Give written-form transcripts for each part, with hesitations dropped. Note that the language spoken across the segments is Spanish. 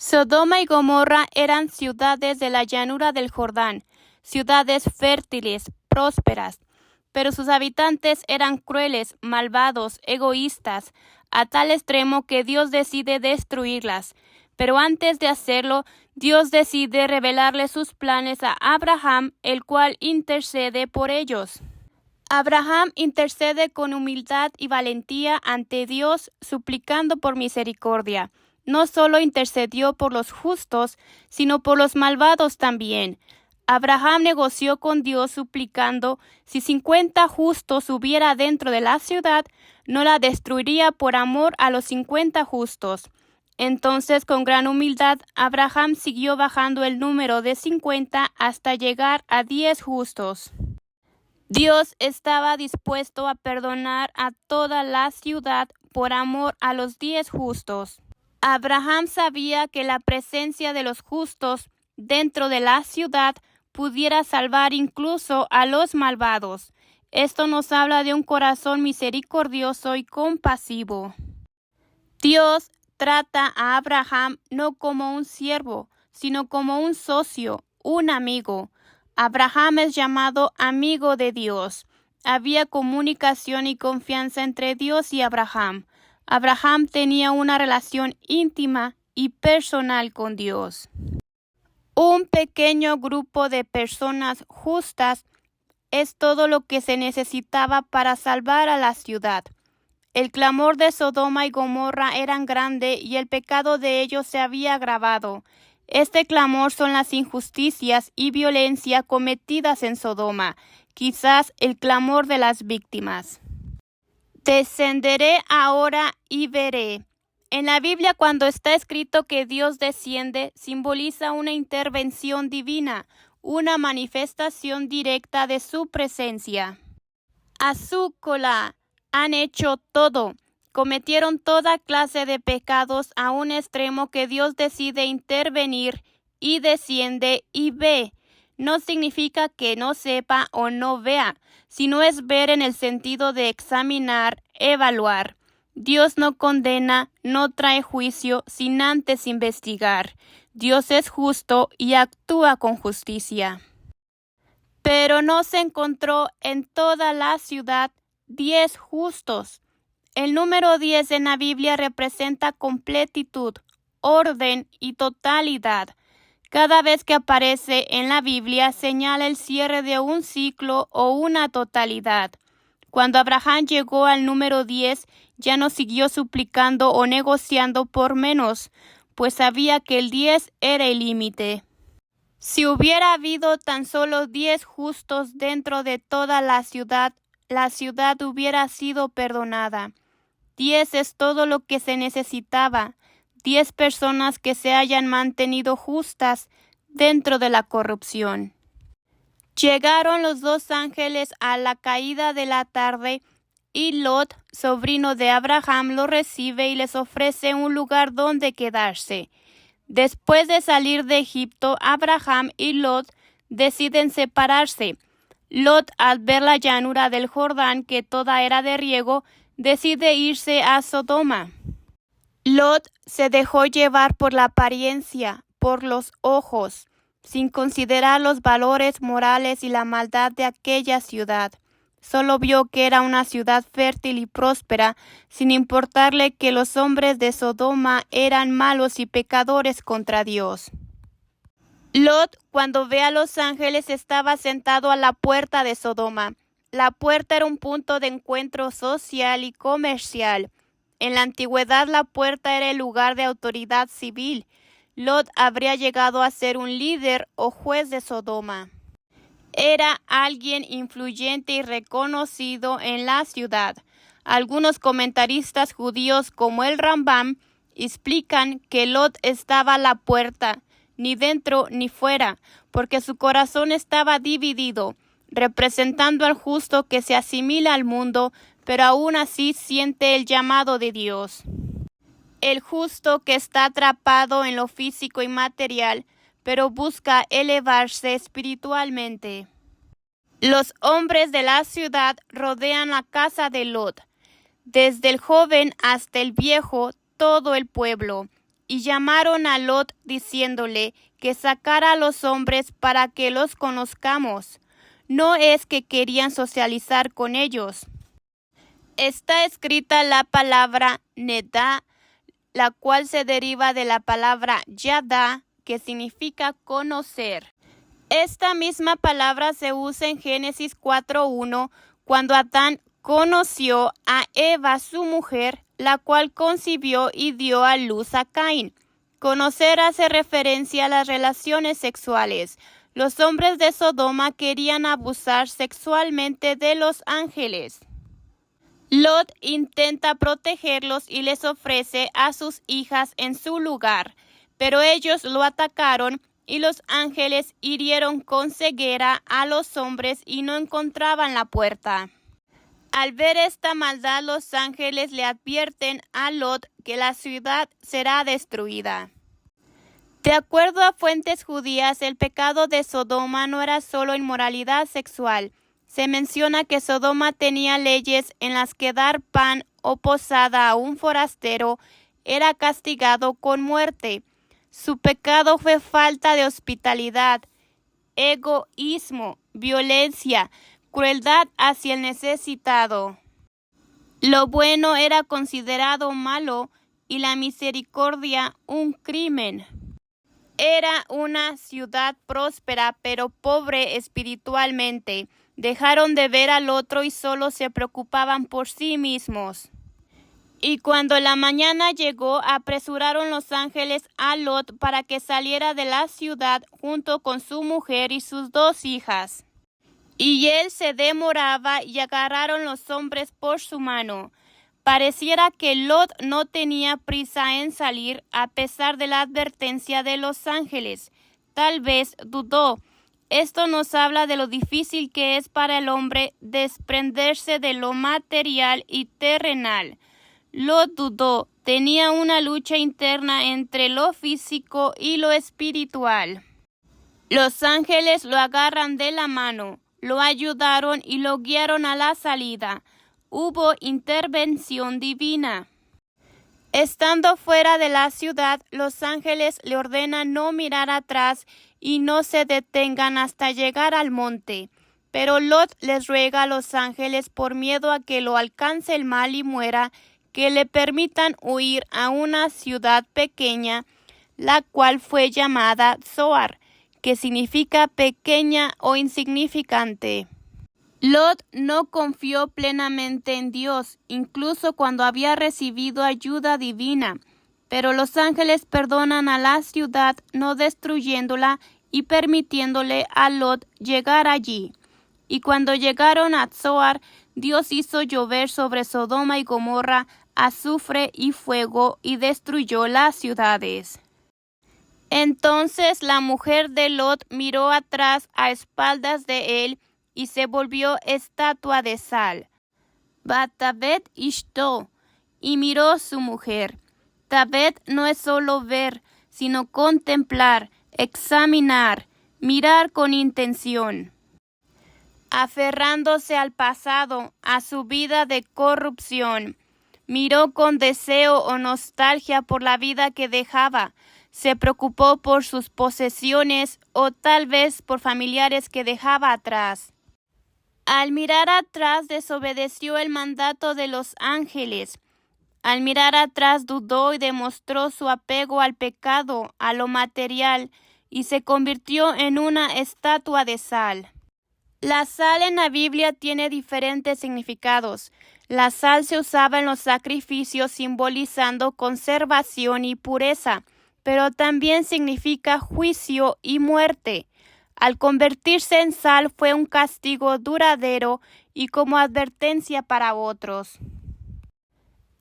Sodoma y Gomorra eran ciudades de la llanura del Jordán, ciudades fértiles, prósperas, pero sus habitantes eran crueles, malvados, egoístas, a tal extremo que Dios decide destruirlas. Pero antes de hacerlo, Dios decide revelarle sus planes a Abraham, el cual intercede por ellos. Abraham intercede con humildad y valentía ante Dios, suplicando por misericordia. No solo intercedió por los justos, sino por los malvados también. Abraham negoció con Dios suplicando, si 50 justos hubiera dentro de la ciudad, no la destruiría por amor a los 50 justos. Entonces, con gran humildad, Abraham siguió bajando el número de 50 hasta llegar a 10 justos. Dios estaba dispuesto a perdonar a toda la ciudad por amor a los 10 justos. Abraham sabía que la presencia de los justos dentro de la ciudad pudiera salvar incluso a los malvados. Esto nos habla de un corazón misericordioso y compasivo. Dios trata a Abraham no como un siervo, sino como un socio, un amigo. Abraham es llamado amigo de Dios. Había comunicación y confianza entre Dios y Abraham. Abraham tenía una relación íntima y personal con Dios. Un pequeño grupo de personas justas es todo lo que se necesitaba para salvar a la ciudad. El clamor de Sodoma y Gomorra era grande y el pecado de ellos se había agravado. Este clamor son las injusticias y violencia cometidas en Sodoma, quizás el clamor de las víctimas. Descenderé ahora y veré. En la Biblia, cuando está escrito que Dios desciende, simboliza una intervención divina, una manifestación directa de su presencia. Azúcola han hecho todo. Cometieron toda clase de pecados a un extremo que Dios decide intervenir y desciende y ve. No significa que no sepa o no vea, sino es ver en el sentido de examinar, evaluar. Dios no condena, no trae juicio sin antes investigar. Dios es justo y actúa con justicia. Pero no se encontró en toda la ciudad 10 justos. El número 10 en la Biblia representa completitud, orden y totalidad. Cada vez que aparece en la Biblia señala el cierre de un ciclo o una totalidad. Cuando Abraham llegó al número 10, ya no siguió suplicando o negociando por menos, pues sabía que el 10 era el límite. Si hubiera habido tan solo 10 justos dentro de toda la ciudad hubiera sido perdonada. 10 es todo lo que se necesitaba. 10 personas que se hayan mantenido justas dentro de la corrupción. Llegaron los 2 ángeles a la caída de la tarde y Lot, sobrino de Abraham, lo recibe y les ofrece un lugar donde quedarse. Después de salir de Egipto, Abraham y Lot deciden separarse. Lot, al ver la llanura del Jordán, que toda era de riego, decide irse a Sodoma. Lot se dejó llevar por la apariencia, por los ojos, sin considerar los valores morales y la maldad de aquella ciudad. Solo vio que era una ciudad fértil y próspera, sin importarle que los hombres de Sodoma eran malos y pecadores contra Dios. Lot, cuando ve a los ángeles, estaba sentado a la puerta de Sodoma. La puerta era un punto de encuentro social y comercial. En la antigüedad, la puerta era el lugar de autoridad civil. Lot habría llegado a ser un líder o juez de Sodoma. Era alguien influyente y reconocido en la ciudad. Algunos comentaristas judíos, como el Rambam, explican que Lot estaba a la puerta, ni dentro ni fuera, porque su corazón estaba dividido, representando al justo que se asimila al mundo, pero aún así siente el llamado de Dios. El justo que está atrapado en lo físico y material, pero busca elevarse espiritualmente. Los hombres de la ciudad rodean la casa de Lot, desde el joven hasta el viejo, todo el pueblo, y llamaron a Lot diciéndole que sacara a los hombres para que los conozcamos. No es que querían socializar con ellos. Está escrita la palabra nedá, la cual se deriva de la palabra yadá, que significa conocer. Esta misma palabra se usa en Génesis 4:1, cuando Adán conoció a Eva, su mujer, la cual concibió y dio a luz a Caín. Conocer hace referencia a las relaciones sexuales. Los hombres de Sodoma querían abusar sexualmente de los ángeles. Lot intenta protegerlos y les ofrece a sus hijas en su lugar, pero ellos lo atacaron y los ángeles hirieron con ceguera a los hombres y no encontraban la puerta. Al ver esta maldad, los ángeles le advierten a Lot que la ciudad será destruida. De acuerdo a fuentes judías, el pecado de Sodoma no era solo inmoralidad sexual. Se menciona que Sodoma tenía leyes en las que dar pan o posada a un forastero era castigado con muerte. Su pecado fue falta de hospitalidad, egoísmo, violencia, crueldad hacia el necesitado. Lo bueno era considerado malo y la misericordia un crimen. Era una ciudad próspera pero pobre espiritualmente. Dejaron de ver al otro y solo se preocupaban por sí mismos. Y cuando la mañana llegó, apresuraron los ángeles a Lot para que saliera de la ciudad junto con su mujer y sus 2 hijas. Y él se demoraba y agarraron los hombres por su mano. Pareciera que Lot no tenía prisa en salir a pesar de la advertencia de los ángeles. Tal vez dudó. Esto nos habla de lo difícil que es para el hombre desprenderse de lo material y terrenal. Lot dudó, tenía una lucha interna entre lo físico y lo espiritual. Los ángeles lo agarran de la mano, lo ayudaron y lo guiaron a la salida. Hubo intervención divina. Estando fuera de la ciudad, los ángeles le ordenan no mirar atrás y no se detengan hasta llegar al monte. Pero Lot les ruega a los ángeles, por miedo a que lo alcance el mal y muera, que le permitan huir a una ciudad pequeña, la cual fue llamada Zoar, que significa pequeña o insignificante. Lot no confió plenamente en Dios, incluso cuando había recibido ayuda divina, pero los ángeles perdonan a la ciudad no destruyéndola y permitiéndole a Lot llegar allí. Y cuando llegaron a Zoar, Dios hizo llover sobre Sodoma y Gomorra azufre y fuego y destruyó las ciudades. Entonces la mujer de Lot miró atrás a espaldas de él y se volvió estatua de sal. Batabet Ishto, y miró su mujer. Tabet no es solo ver, sino contemplar, examinar, mirar con intención. Aferrándose al pasado, a su vida de corrupción, miró con deseo o nostalgia por la vida que dejaba. Se preocupó por sus posesiones o tal vez por familiares que dejaba atrás. Al mirar atrás desobedeció el mandato de los ángeles. Al mirar atrás dudó y demostró su apego al pecado, a lo material, y se convirtió en una estatua de sal. La sal en la Biblia tiene diferentes significados. La sal se usaba en los sacrificios simbolizando conservación y pureza, pero también significa juicio y muerte. Al convertirse en sal fue un castigo duradero y como advertencia para otros,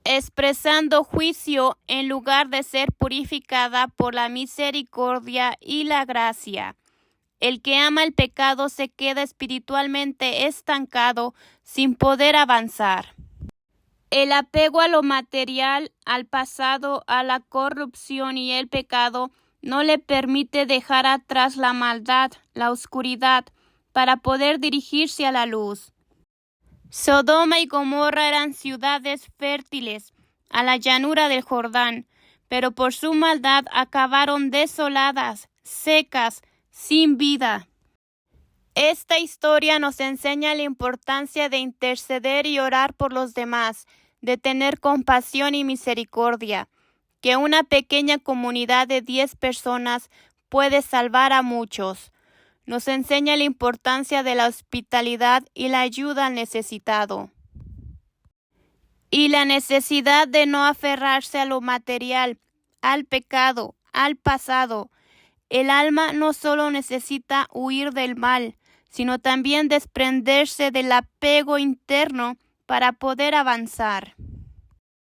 expresando juicio en lugar de ser purificada por la misericordia y la gracia. El que ama el pecado se queda espiritualmente estancado sin poder avanzar. El apego a lo material, al pasado, a la corrupción y el pecado no le permite dejar atrás la maldad, la oscuridad, para poder dirigirse a la luz. Sodoma y Gomorra eran ciudades fértiles, a la llanura del Jordán, pero por su maldad acabaron desoladas, secas, sin vida. Esta historia nos enseña la importancia de interceder y orar por los demás, de tener compasión y misericordia, que una pequeña comunidad de 10 personas puede salvar a muchos. Nos enseña la importancia de la hospitalidad y la ayuda al necesitado. Y la necesidad de no aferrarse a lo material, al pecado, al pasado. El alma no solo necesita huir del mal, sino también desprenderse del apego interno para poder avanzar.